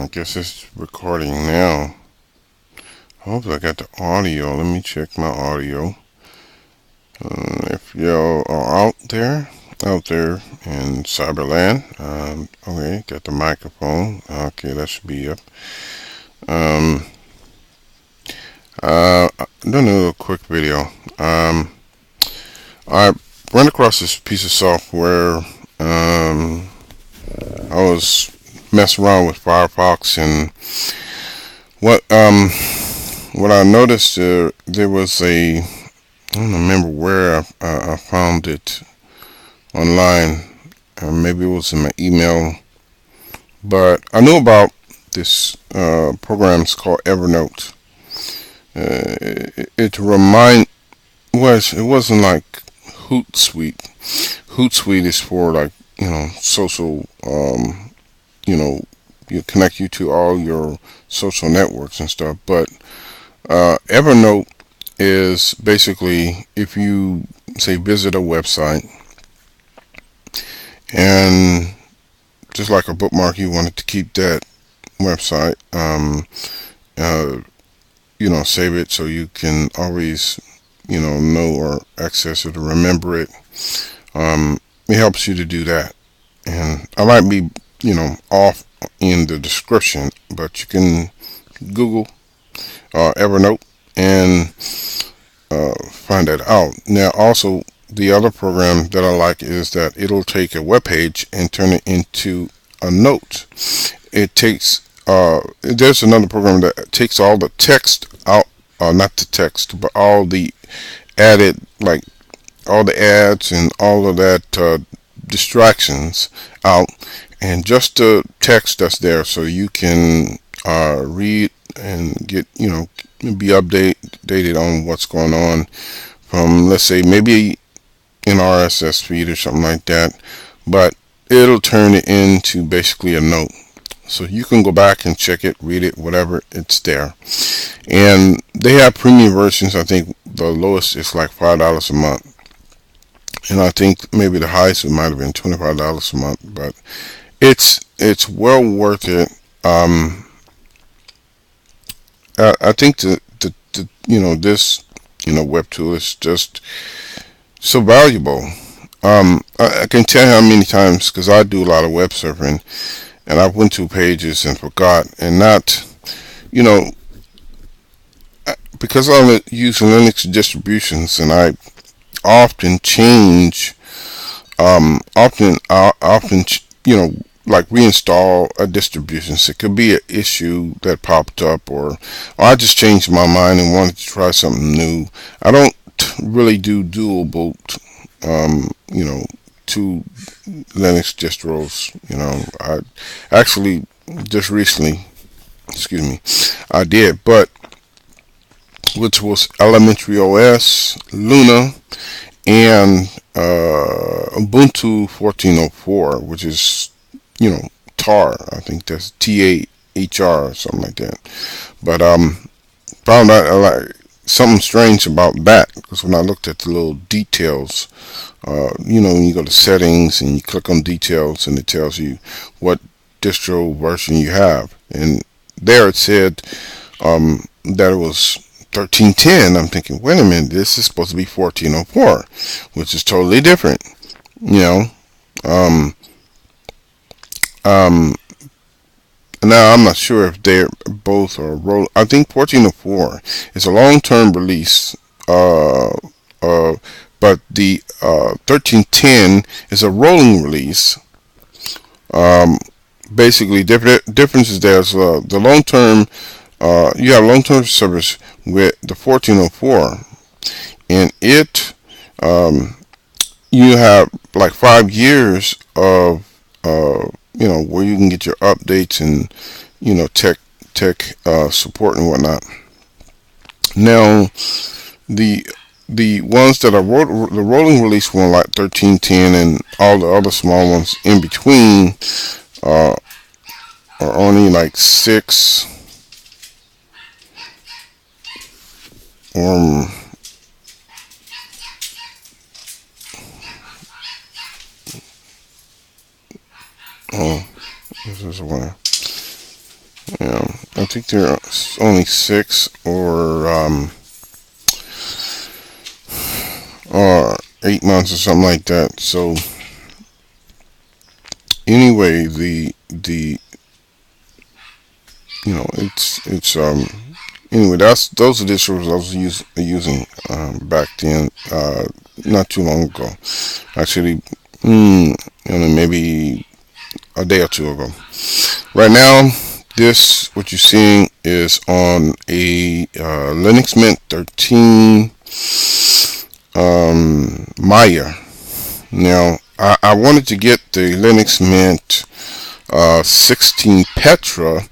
I guess it's recording now. Hopefully I got the audio. Let me check my audio. If y'all are out there in Cyberland, okay, got the microphone. Okay, that should be up. Um, I'm doing a little quick video. I ran across this piece of software. I was messing around with Firefox, and what what I noticed, there was I don't remember where I found it online. Maybe it was in my email, but I knew about this program. It's called Evernote. It it wasn't like Hootsuite. Hootsuite is for, like, social, you connect you to all your social networks and stuff. But Evernote is basically, if you say visit a website, and just like a bookmark, you wanted to keep that website, uh, save it so you can always, know or access it or remember it. It helps you to do that. And I might be, off in the description, but you can Google Evernote and find that out. Now, also, the other program that I like is that it'll take a web page and turn it into a note. It takes there's another program that takes all the text out, not the text, but all the added, like all the ads and all of that distractions out, and just the text that's there, so you can read and get, be updated on what's going on from, let's say, maybe an RSS feed or something like that. But it'll turn it into basically a note, so you can go back and check it, read it, whatever, it's there. And they have premium versions. I think the lowest is like $5 a month, and I think maybe the highest it might have been $25 a month. But it's well worth it. I think this web tool is just so valuable. I can tell how many times, because I do a lot of web surfing, and I went to pages and forgot, and not, you know because I use Linux distributions, and I often change, often, like reinstall a distribution. So it could be an issue that popped up, or I just changed my mind and wanted to try something new. I don't really do dual boot, two Linux distros. I actually just recently, excuse me, I did, but which was Elementary OS, Luna, and Ubuntu 14.04, which is, tar. I think that's TAHR or something like that. But found out like something strange about that, because when I looked at the little details, when you go to settings and you click on details, and it tells you what distro version you have, and there it said that it was 1310. I'm thinking, wait a minute, this is supposed to be 1404, which is totally different. You know, um, um, Now I'm not sure if they're both are roll. I think 1404 is a long-term release. Uh, uh, but the 1310 is a rolling release. Um, Basically, differences there is, the long-term. You have long-term service with the 1404, and um, you have like 5 years of where you can get your updates and tech support and whatnot. Now, the the ones that are the rolling release one, like 1310, and all the other small ones in between, uh, are only like 6, or oh, this is one. I think there are only 6 or 8 months or something like that. So anyway, the it's anyway, those are the issues I was using back then, not too long ago. Actually, maybe a day or two ago. Right now, this what you're seeing is on a Linux Mint 13 Maya. Now, I wanted to get the Linux Mint 16 Petra,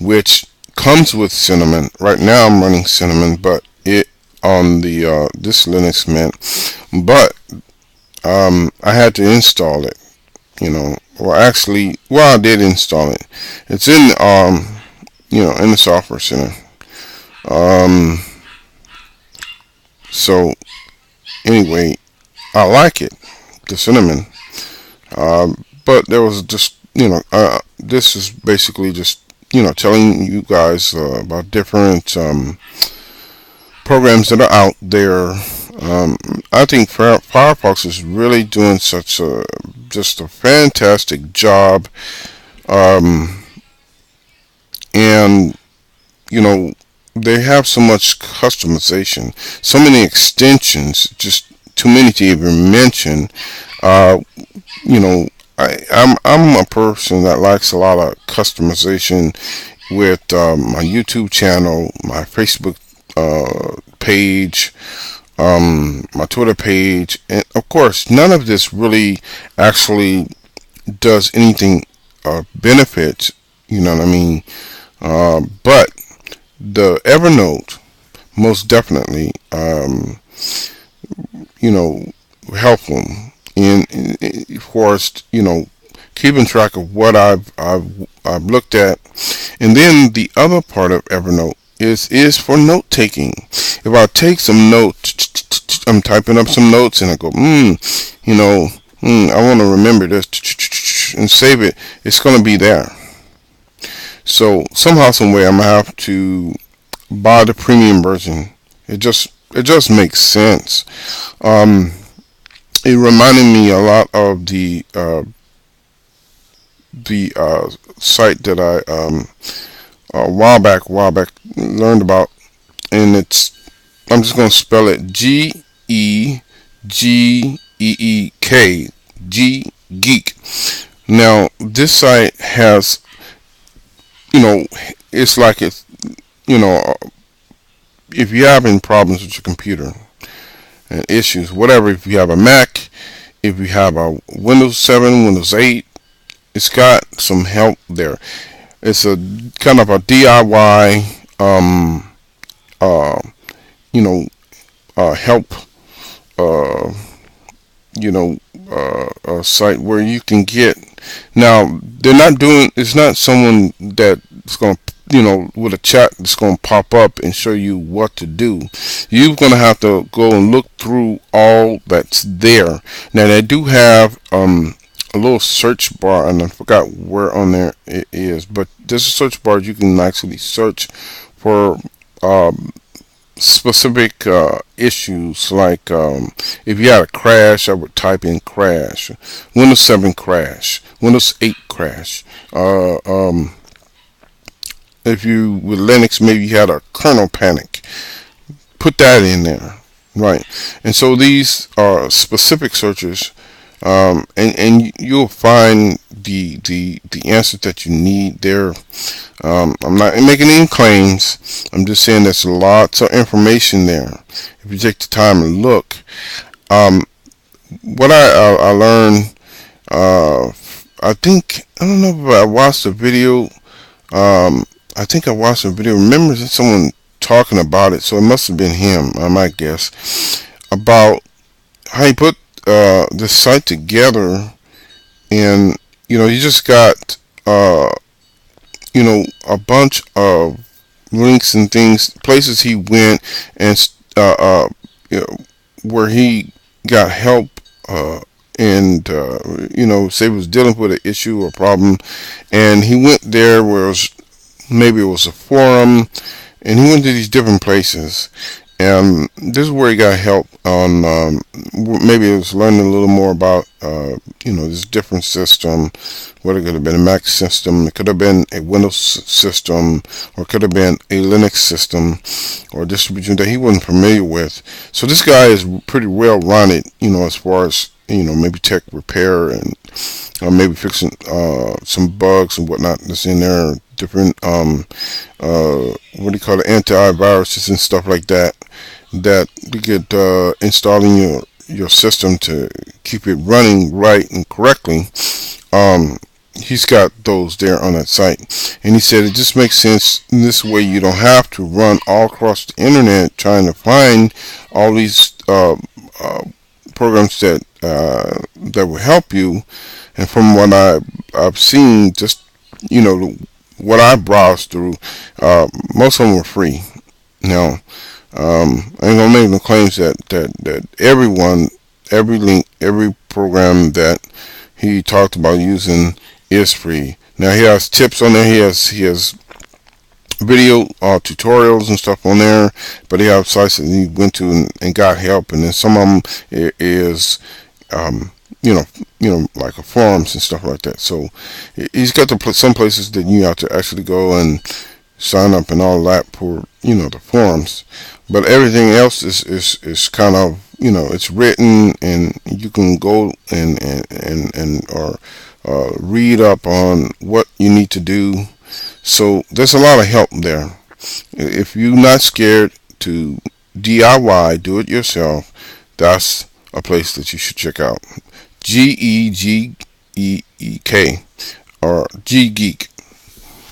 which comes with Cinnamon. Right now, I'm running Cinnamon, but it on the this Linux Mint, but I had to install it. I did install it. It's in the software center. Um, so anyway, I like it, the Cinnamon. But there was just, this is basically just, telling you guys about different programs that are out there. I think Firefox is really doing just a fantastic job. Um, and, you know, they have so much customization, so many extensions, just too many to even mention. Uh, you know, I'm a person that likes a lot of customization with my YouTube channel, my Facebook page, my Twitter page, and of course, none of this really actually does anything benefit. You know what I mean? But the Evernote most definitely, you know, helpful in for us, keeping track of what I've looked at, and then the other part of Evernote is for note taking. If I take some notes, I'm typing up some notes, and I go, I want to remember this, and save it. It's gonna be there. So somehow, some way, I'm gonna have to buy the premium version. It just makes sense. Um, it reminded me a lot of the site that I a while back learned about, and I'm just gonna spell it Gegeek, G Geek. Now this site has, you know it's like you know if you're having problems with your computer and issues, whatever, if you have a Mac, if you have a Windows 7, Windows 8, it's got some help there. It's a kind of a DIY, uh, help, uh, site where you can get. Now, it's not someone that's going to, with a chat that's going to pop up and show you what to do. You're going to have to go and look through all that's there. Now, they do have, a little search bar, and I forgot where on there it is, but there's a search bar. You can actually search for specific issues, like if you had a crash, I would type in crash, Windows 7 crash, Windows 8 crash. If you with Linux, maybe you had a kernel panic, put that in there, right? And so these are specific searches, and you'll find the answer that you need there. I'm not making any claims. I'm just saying there's lots of information there. If you take the time and look, um, what I learned, I don't know if I watched a video. I think I watched a video. Remember someone talking about it, so it must have been him, I might guess, about how he put this site together, and you just got a bunch of links and things, places he went, and where he got help, and say he was dealing with an issue or problem, and he went there where it was maybe it was a forum, and he went to these different places. And this is where he got help on, maybe it was learning a little more about, this different system. What it could have been a Mac system, it could have been a Windows system, or it could have been a Linux system, or a distribution that he wasn't familiar with. So this guy is pretty well rounded, as far as, maybe tech repair, and maybe fixing some bugs and whatnot that's in there. Different, what do you call it, antiviruses and stuff like that, that you get installed in your system to keep it running right and correctly. He's got those there on that site, and he said it just makes sense this way. You don't have to run all across the internet trying to find all these programs that will help you. And from what I've seen, just what I browsed through, most of them were free. Now, I ain't gonna make no claims that everyone, every link, every program that he talked about using is free. Now he has tips on there. He has video tutorials and stuff on there, but he has sites that he went to and got help, and then some of them is like a forums and stuff like that. So he's got some places that you have to actually go and sign up and all that for the forums, but everything else is kind of it's written, and you can go and or read up on what you need to do. So there's a lot of help there. If you're not scared to DIY, do it yourself, that's a place that you should check out. GEGEEK, or G Geek.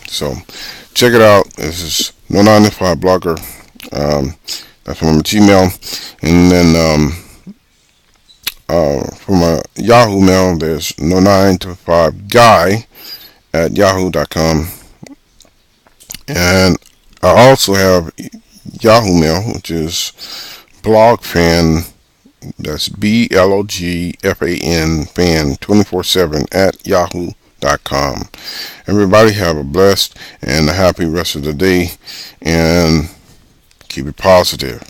So check it out. This is No 9 to 5 Blogger. That's from my Gmail, and then for my Yahoo mail, there's No 9 to 5 Guy at yahoo.com, and I also have Yahoo mail, which is BlogFan. That's BLOGFAN fan 24/7 at yahoo.com. Everybody have a blessed and a happy rest of the day, and keep it positive.